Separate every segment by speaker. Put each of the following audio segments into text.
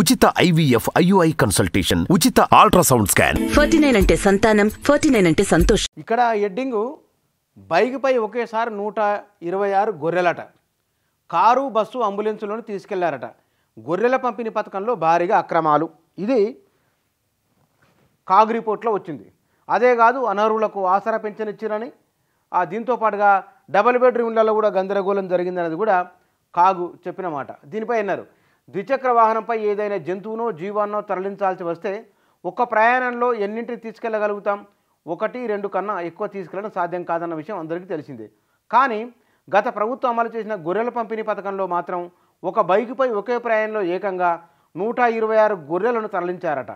Speaker 1: ఉచిత IVF IUI consultation, ఉచిత ultrasound scan.
Speaker 2: 49 అంటే సంతానం, 49 అంటే సంతోషం.
Speaker 3: ఇక్కడ హెడ్డింగ్ బైక్పై ఒకేసారి 126 గొర్రెలట. Car, bus, అంబులెన్సులను తీసుకెళ్లారట. గొర్రెల పంపిణీ పథకంలో భారీగా అక్రమాలు. ఇది కాగ్ రిపోర్ట్లో వచ్చింది. అదే కాదు, అనర్హులకు ఆసరా పెన్షన్ ఇచ్చిరని, దీంతో పాటుగా డబుల్ బెడ్రూమ్లలో కూడా గందరగోళం జరిగిందనేది కూడా కాగు చెప్పిన మాట. దీనిపై అన్నారు, ద్విచక్ర వాహనంపై ఏదైనా జంతువునో జీవాన్నో తరలించాల్సి వస్తే ఒక్క ప్రయాణంలో ఎన్నింటిని తీసుకెళ్లగలుగుతాం? 1-2 కన్నా ఎక్కువ తీసుకెళ్లడం సాధ్యం కాదన్న విషయం అందరికీ తెలిసిందే. కానీ గత ప్రభుత్వం అమలు చేసిన గొర్రెల పంపిణీ పథకంలో మాత్రం ఒక బైకుపై ఒకే ప్రయాణంలో ఏకంగా 126 గొర్రెలను తరలించారట.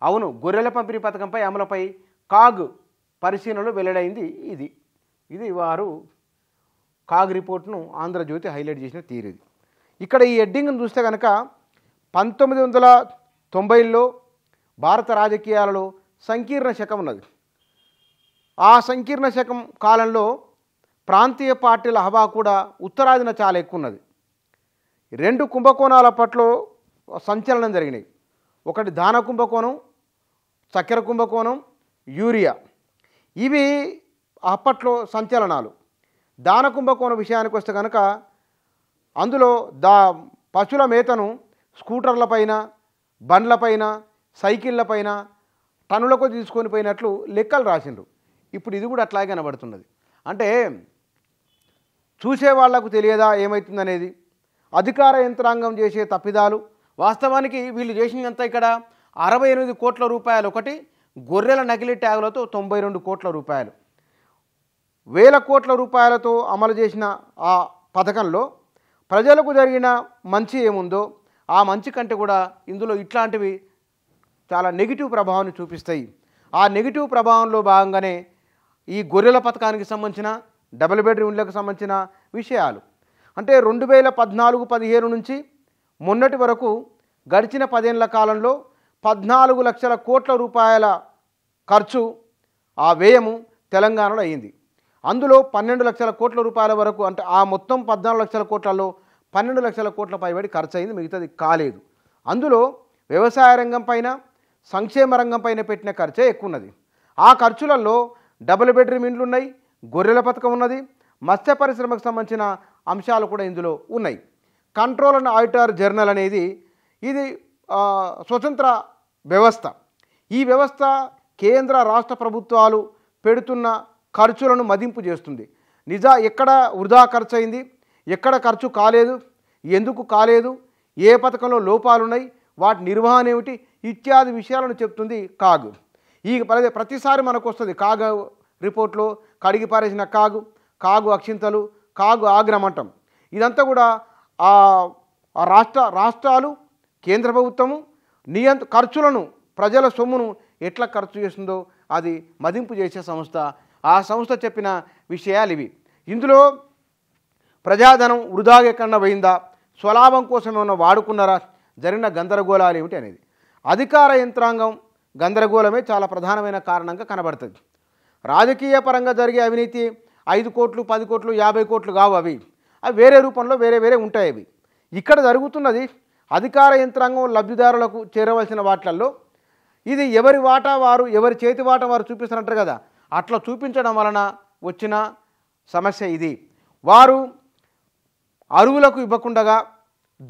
Speaker 3: అవును, గొర్రెల పంపిణీ పథకంపై అమలుపై కాగ్ పరిశీలనలో వెల్లడైంది. ఇది వారు కాగ్ రిపోర్ట్ను ఆంధ్రజ్యోతి హైలైట్ చేసిన తీరేది. ఇక్కడ ఈ హెడ్డింగ్ను చూస్తే కనుక 1990లో భారత రాజకీయాలలో సంకీర్ణ శకం ఉన్నది. ఆ సంకీర్ణ శకం కాలంలో ప్రాంతీయ పార్టీల హవా కూడా ఉత్తరాదిన చాలా ఎక్కువ ఉన్నది. 2 కుంభకోణాల పట్ల సంచలనం జరిగినాయి. ఒకటి దాన కుంభకోణం, చక్కెర కుంభకోణం, యూరియా. ఇవి అప్పట్లో సంచలనాలు. దాన కుంభకోణం విషయానికి వస్తే కనుక అందులో పశువుల మేతను స్కూటర్లపైన, బండ్లపైన, సైకిళ్ళపైన టన్నులకు తీసుకొని పోయినట్లు లెక్కలు రాసిండ్రు. ఇప్పుడు ఇది కూడా అట్లాగే కనబడుతున్నది. అంటే చూసే వాళ్లకు తెలియదా ఏమవుతుందనేది? అధికార యంత్రాంగం చేసే తప్పిదాలు. వాస్తవానికి వీళ్ళు చేసినంత ఇక్కడ 68 కోట్ల రూపాయలు ఒకటి, గొర్రెల నకిలీ ట్యాగులతో 92 కోట్ల రూపాయలు, వేల కోట్ల రూపాయలతో అమలు చేసిన ఆ పథకంలో ప్రజలకు జరిగిన మంచి ఏముందో ఆ మంచి కంటే కూడా ఇందులో ఇట్లాంటివి చాలా నెగిటివ్ ప్రభావాన్ని చూపిస్తాయి. ఆ నెగిటివ్ ప్రభావంలో భాగంగానే ఈ గొర్రెల పథకానికి సంబంధించిన డబుల్ బెడ్రూమ్లకు సంబంధించిన విషయాలు. అంటే 2014-15 నుంచి మొన్నటి వరకు గడిచిన 10 ఏళ్ల కాలంలో 14 లక్షల కోట్ల రూపాయల ఖర్చు, ఆ వ్యయము తెలంగాణలో అయింది. అందులో 12 లక్షల కోట్ల రూపాయల వరకు, అంటే ఆ మొత్తం 14 లక్షల కోట్లలో 12 లక్షల కోట్ల పైబడి ఖర్చు అయింది, మిగతాది కాలేదు. అందులో వ్యవసాయ రంగం పైన, సంక్షేమ రంగం పైన పెట్టిన ఖర్చే ఎక్కువ ఉన్నది. ఆ ఖర్చులలో డబుల్ బెడ్రూమ్ ఇండ్లు ఉన్నాయి, గొర్రెల పథకం ఉన్నది, మత్స్య పరిశ్రమకు సంబంధించిన అంశాలు కూడా ఇందులో ఉన్నాయి. కంట్రోల్ అండ్ ఆడిటర్ జర్నల్ అనేది ఇది స్వతంత్ర వ్యవస్థ. ఈ వ్యవస్థ కేంద్ర రాష్ట్ర ప్రభుత్వాలు పెడుతున్న ఖర్చులను మదింపు చేస్తుంది. ఎక్కడ వృధా ఖర్చు అయింది, ఎక్కడ ఖర్చు కాలేదు, ఎందుకు కాలేదు, ఏ పథకంలో లోపాలున్నాయి, వాటి నిర్వహణ ఏమిటి ఇత్యాది విషయాలను చెప్తుంది కాగు. ఈ ప్రతిసారి మనకు వస్తుంది కాగు రిపోర్ట్లో కడిగి పారేసిన కాగు అక్షింతలు, కాగు ఆగ్రమంటం. ఇదంతా కూడా రాష్ట్రాలు, కేంద్ర ప్రభుత్వము ఖర్చులను, ప్రజల సొమ్మును ఎట్లా ఖర్చు చేస్తుందో అది మదింపు చేసే సంస్థ. ఆ సంస్థ చెప్పిన విషయాలు ఇవి. ఇందులో ప్రజాధనం వృధాగా ఎక్కడన్నా పోయిందా, స్వలాభం కోసం ఏమన్నా వాడుకున్నారా, జరిగిన గందరగోళాలు ఏమిటి అనేది. అధికార యంత్రాంగం గందరగోళమే చాలా ప్రధానమైన కారణంగా కనబడుతుంది. రాజకీయ పరంగా జరిగే అవినీతి 5 కోట్లు, 10 కోట్లు, 50 కోట్లు కావు. అవి వేరే రూపంలో వేరే ఉంటాయి. అవి ఇక్కడ జరుగుతున్నది అధికార యంత్రాంగం లబ్ధిదారులకు చేరవలసిన వాటిల్లో ఇది ఎవరి వాటా వారు, ఎవరి చేతి వాటా వారు చూపిస్తారంటారు కదా, అట్లా చూపించడం వలన వచ్చిన సమస్య ఇది. వారు అరువులకు ఇవ్వకుండా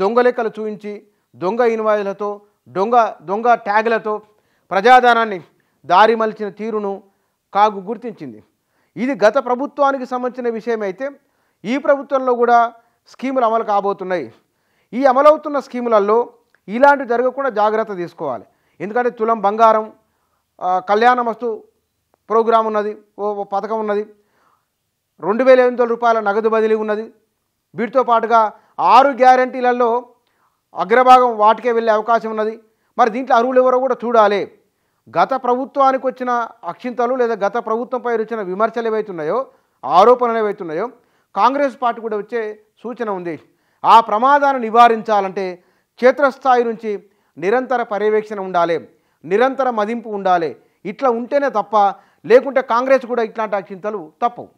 Speaker 3: దొంగ లెక్కలు చూపించి, దొంగ ఇన్వాయిస్లతో, దొంగ ట్యాగులతో ప్రజాధనాన్ని దారి మలిచిన తీరును కాగు గుర్తించింది. ఇది గత ప్రభుత్వానికి సంబంధించిన విషయం అయితే ఈ ప్రభుత్వంలో కూడా స్కీములు అమలు కాబోతున్నాయి. ఈ అమలవుతున్న స్కీములలో ఇలాంటివి జరగకుండా జాగ్రత్త తీసుకోవాలి. ఎందుకంటే తులం బంగారం, కళ్యాణమస్తు ప్రోగ్రాం ఉన్నది, ఓ పథకం ఉన్నది, 2800 రూపాయల నగదు బదిలీ ఉన్నది. వీటితో పాటుగా 6 గ్యారంటీలలో అగ్రభాగం వాటికే వెళ్ళే అవకాశం ఉన్నది. మరి దీంట్లో అర్హులు ఎవరో కూడా చూడాలి. గత ప్రభుత్వానికి వచ్చిన అక్షింతలు లేదా గత ప్రభుత్వంపై వచ్చిన విమర్శలు ఏవైతున్నాయో, ఆరోపణలు ఏవైతున్నాయో కాంగ్రెస్ పార్టీ కూడా వచ్చే సూచన ఉంది. ఆ ప్రమాదాన్ని నివారించాలంటే క్షేత్రస్థాయి నుంచి నిరంతర పర్యవేక్షణ ఉండాలి, నిరంతర మదింపు ఉండాలి. ఇట్లా ఉంటేనే తప్ప, లేకుంటే కాంగ్రెస్ కూడా ఇట్లాంటి అక్షింతలు తప్పవు.